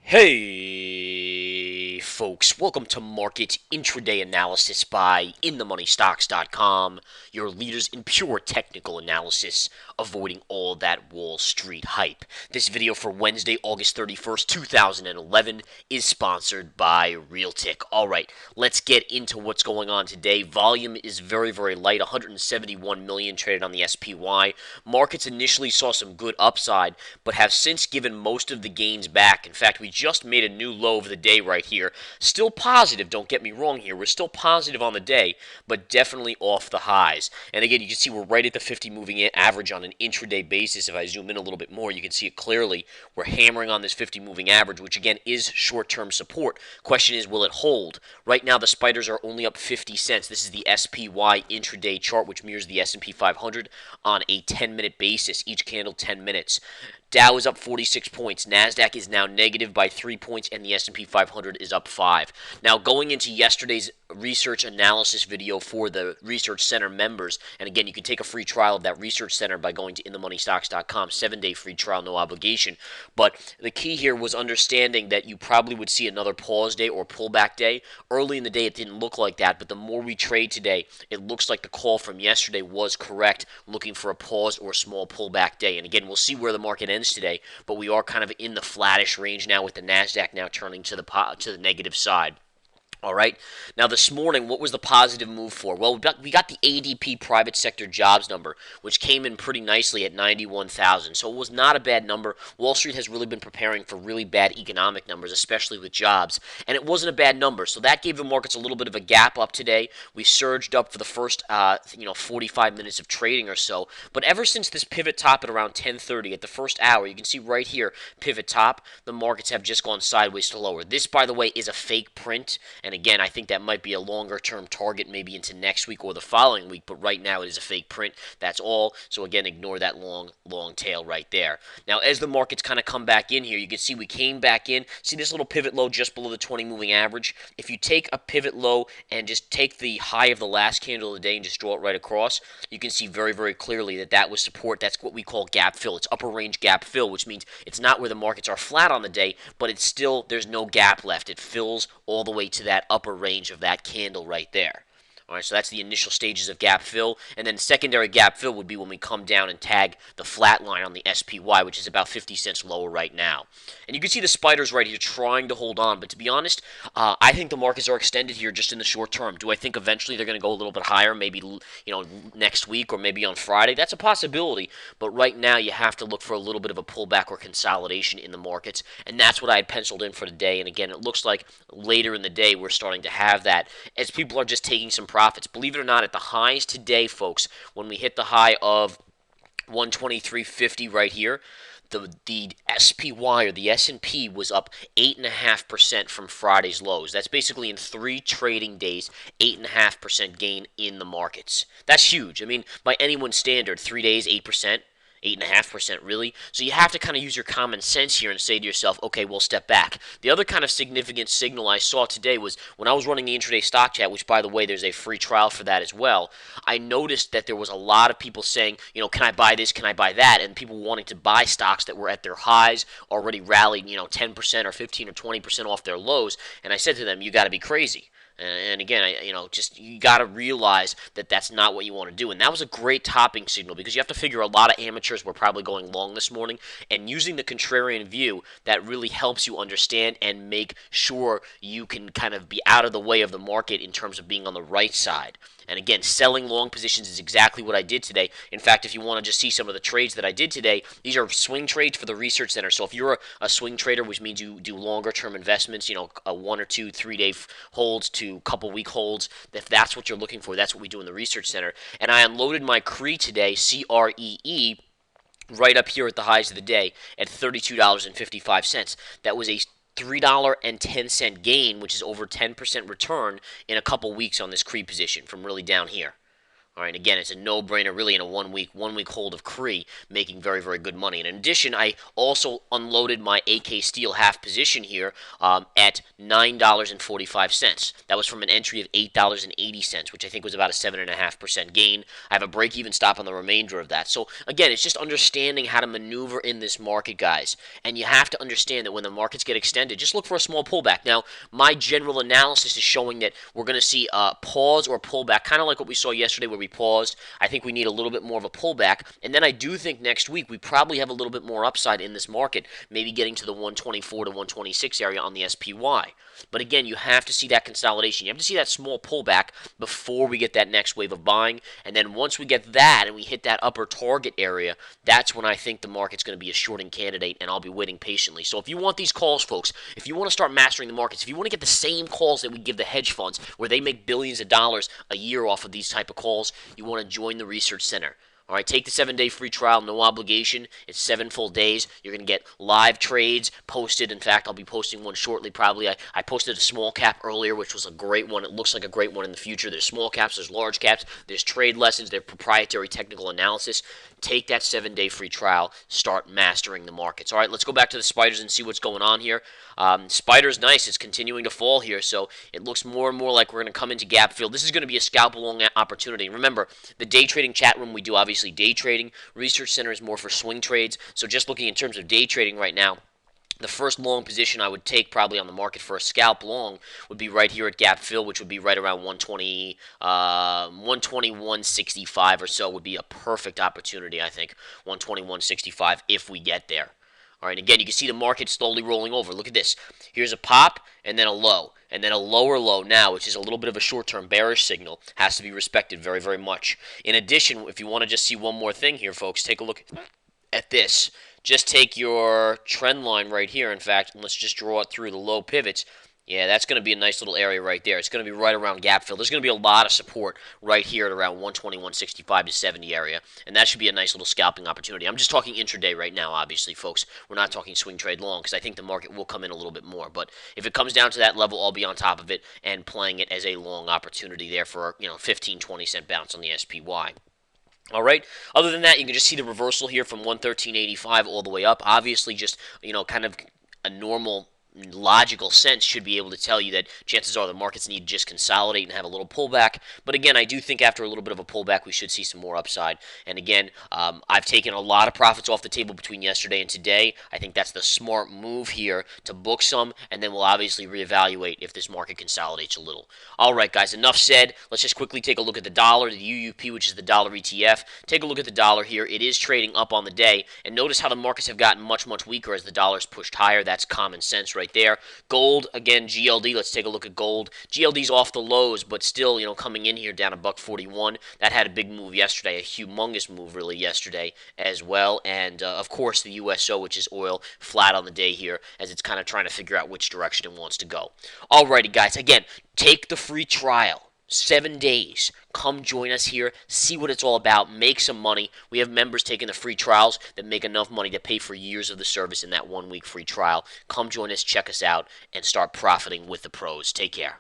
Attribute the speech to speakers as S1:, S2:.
S1: Hey, folks, welcome to Market Intraday Analysis by InTheMoneyStocks.com, your leaders in pure technical analysis, avoiding all that Wall Street hype. This video for Wednesday, August 31st, 2011 is sponsored by Realtic. Alright, let's get into what's going on today. Volume is very, very light, 171 million traded on the SPY. Markets initially saw some good upside, but have since given most of the gains back. In fact, we just made a new low of the day right here. Still positive, don't get me wrong here. We're still positive on the day, but definitely off the highs. And again, you can see we're right at the 50 moving average on an intraday basis. If I zoom in a little bit more, you can see it clearly. We're hammering on this 50 moving average, which again is short-term support. Question is, will it hold? Right now, the spiders are only up 50 cents. This is the SPY intraday chart, which mirrors the S&P 500 on a 10-minute basis. Each candle 10 minutes. Dow is up 46 points. NASDAQ is now negative by 3 points, and the S&P 500 is up 5. Now, going into yesterday's research analysis video for the Research Center members, and again, you can take a free trial of that Research Center by going to InTheMoneyStocks.com, 7-day free trial, no obligation. But the key here was understanding that you probably would see another pause day or pullback day. Early in the day, it didn't look like that, but the more we trade today, it looks like the call from yesterday was correct, looking for a pause or a small pullback day. And again, we'll see where the market ends today, but we are kind of in the flattish range now, with the NASDAQ now turning to the negative side. All right. Now, this morning, what was the positive move for? Well, we got the ADP Private Sector Jobs number, which came in pretty nicely at 91,000. So it was not a bad number. Wall Street has really been preparing for really bad economic numbers, especially with jobs, and it wasn't a bad number. So that gave the markets a little bit of a gap up today. We surged up for the first 45 minutes of trading or so. But ever since this pivot top at around 10:30 at the first hour, you can see right here, pivot top, the markets have just gone sideways to lower. This, by the way, is a fake print. And again, I think that might be a longer-term target, maybe into next week or the following week, but right now it is a fake print. That's all. So again, ignore that long tail right there. Now, as the markets kind of come back in here, you can see we came back in. See this little pivot low just below the 20 moving average? If you take a pivot low and just take the high of the last candle of the day and just draw it right across, you can see very, very clearly that that was support. That's what we call gap fill. It's upper range gap fill, which means it's not where the markets are flat on the day, but it's still, there's no gap left. It fills all the way to that upper range of that candle right there. All right, so that's the initial stages of gap fill. And then secondary gap fill would be when we come down and tag the flat line on the SPY, which is about 50 cents lower right now. And you can see the spiders right here trying to hold on. But to be honest, I think the markets are extended here just in the short term. Do I think eventually they're going to go a little bit higher, maybe next week or maybe on Friday? That's a possibility. But right now you have to look for a little bit of a pullback or consolidation in the markets. And that's what I had penciled in for today. And again, it looks like later in the day we're starting to have that as people are just taking some profits. Believe it or not, at the highs today, folks, when we hit the high of 123.50 right here, the SPY or the S&P was up 8.5% from Friday's lows. That's basically in 3 trading days, 8.5% gain in the markets. That's huge. I mean, by anyone's standard, 3 days, 8%. 8.5% really. So you have to kind of use your common sense here and say to yourself, okay, we'll step back. The other kind of significant signal I saw today was when I was running the intraday stock chat, which by the way, there's a free trial for that as well. I noticed that there was a lot of people saying, can I buy this? Can I buy that? And people wanting to buy stocks that were at their highs, already rallied, 10% or 15 or 20% off their lows. And I said to them, you got to be crazy. And again, you got to realize that that's not what you want to do. And that was a great topping signal because you have to figure a lot of amateurs were probably going long this morning. And using the contrarian view, that really helps you understand and make sure you can kind of be out of the way of the market in terms of being on the right side. And again, selling long positions is exactly what I did today. In fact, if you want to just see some of the trades that I did today, these are swing trades for the Research Center. So if you're a swing trader, which means you do longer term investments, a 1 or 2, 3 day holds to couple week holds, if that's what you're looking for, that's what we do in the Research Center. And I unloaded my CRE today, CREE, right up here at the highs of the day at $32.55. That was a $3.10 gain, which is over 10% return in a couple weeks on this CRE position from really down here. All right, again, it's a no-brainer really in a one week hold of Cree, making very, very good money. And in addition, I also unloaded my AK Steel half position here at $9.45. That was from an entry of $8.80, which I think was about a 7.5% gain. I have a break-even stop on the remainder of that. So again, it's just understanding how to maneuver in this market, guys. And you have to understand that when the markets get extended, just look for a small pullback. Now, my general analysis is showing that we're going to see a pause or pullback, kind of like what we saw yesterday where we paused. I think we need a little bit more of a pullback. And then I do think next week we probably have a little bit more upside in this market, maybe getting to the 124 to 126 area on the SPY. But again, you have to see that consolidation. You have to see that small pullback before we get that next wave of buying. And then once we get that and we hit that upper target area, that's when I think the market's going to be a shorting candidate, and I'll be waiting patiently. So if you want these calls, folks, if you want to start mastering the markets, if you want to get the same calls that we give the hedge funds, where they make billions of dollars a year off of these type of calls, you want to join the Research Center. All right, take the 7-day free trial, no obligation. It's 7 full days. You're going to get live trades posted. In fact, I'll be posting one shortly probably. I posted a small cap earlier, which was a great one. It looks like a great one in the future. There's small caps, there's large caps, there's trade lessons, there's proprietary technical analysis. Take that 7-day free trial. Start mastering the markets. All right, let's go back to the spiders and see what's going on here. Spider's nice. It's continuing to fall here, so it looks more and more like we're going to come into gap fill. This is going to be a scalp long opportunity. Remember, the day trading chat room, we do obviously day trading. Research Center is more for swing trades. So just looking in terms of day trading right now, the first long position I would take probably on the market for a scalp long would be right here at gap fill, which would be right around 120, 121.65 or so would be a perfect opportunity, I think. 121.65 if we get there. All right, again, you can see the market slowly rolling over. Look at this. Here's a pop and then a low, and then a lower low now, which is a little bit of a short-term bearish signal, has to be respected very, very much. In addition, if you want to just see one more thing here, folks, take a look at this. Just take your trend line right here, in fact, and let's just draw it through the low pivots. Yeah, that's going to be a nice little area right there. It's going to be right around gap fill. There's going to be a lot of support right here at around 120, 165 to 70 area, and that should be a nice little scalping opportunity. I'm just talking intraday right now, obviously, folks. We're not talking swing trade long because I think the market will come in a little bit more. But if it comes down to that level, I'll be on top of it and playing it as a long opportunity there for 15, 20 cent bounce on the SPY. All right. Other than that, you can just see the reversal here from 113.85 all the way up. Obviously, just kind of a normal logical sense should be able to tell you that chances are the markets need to just consolidate and have a little pullback. But again, I do think after a little bit of a pullback, we should see some more upside. And again, I've taken a lot of profits off the table between yesterday and today. I think that's the smart move here to book some, and then we'll obviously reevaluate if this market consolidates a little. All right, guys, enough said. Let's just quickly take a look at the dollar, the UUP, which is the dollar ETF. Take a look at the dollar here. It is trading up on the day, and notice how the markets have gotten much, much weaker as the dollar's pushed higher. That's common sense right there. Gold, again, GLD, let's take a look at gold. GLD's off the lows, but still, coming in here down a $1.41. That had a big move yesterday, a humongous move really yesterday as well. And, of course, the USO, which is oil, flat on the day here as it's kind of trying to figure out which direction it wants to go. Alrighty, guys, again, take the free trial. 7 days. Come join us here. See what it's all about. Make some money. We have members taking the free trials that make enough money to pay for years of the service in that 1 week free trial. Come join us, check us out, and start profiting with the pros. Take care.